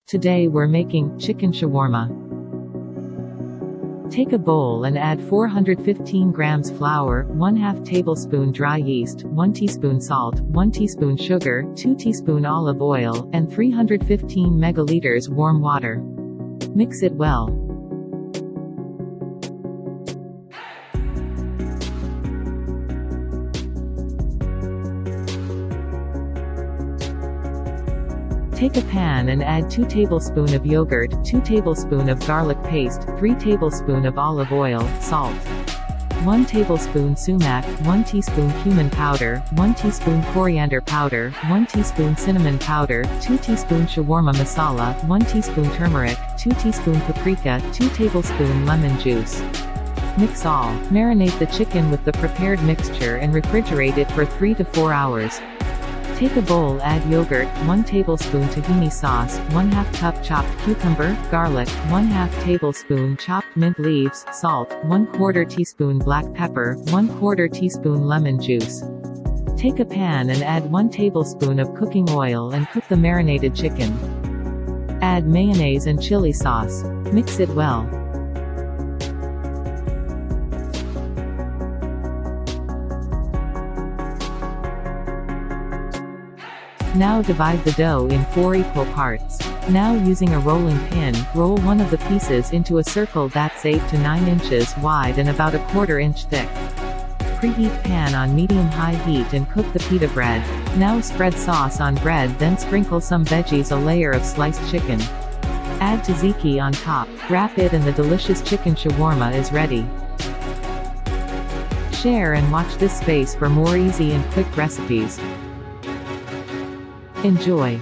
Today we're making chicken shawarma. Take a bowl and add 415 grams flour, 1/2 tablespoon dry yeast, 1 teaspoon salt, 1 teaspoon sugar, 2 teaspoon olive oil, and 315 megaliters warm water. Mix it well. Take a pan and add 2 tablespoons of yogurt, 2 tablespoons of garlic paste, 3 tablespoons of olive oil, salt, 1 tablespoon sumak, 1 teaspoon cumin powder, 1 teaspoon coriander powder, 1 teaspoon cinnamon powder, 2 teaspoon shawarma masala, 1 teaspoon turmeric, 2 teaspoon paprika, 2 tablespoon lemon juice. Mix all. Marinate the chicken with the prepared mixture and refrigerate it for 3 to 4 hours. Take a bowl, add yogurt, 1 tablespoon tahini sauce, 1/2 cup chopped cucumber, garlic, 1/2 tablespoon chopped mint leaves, salt, 1/4 teaspoon black pepper, 1/4 teaspoon lemon juice. Take a pan and add 1 tablespoon of cooking oil and cook the marinated chicken. Add mayonnaise and chili sauce. Mix it well. Now divide the dough in 4 equal parts. Now using a rolling pin, roll one of the pieces into a circle that's 8 to 9 inches wide and about 1/4 inch thick. Preheat pan on medium-high heat and cook the pita bread. Now spread sauce on bread, then sprinkle some veggies, a layer of sliced chicken. Add tzatziki on top. Wrap it and the delicious chicken shawarma is ready. Share and watch this space for more easy and quick recipes. Enjoy!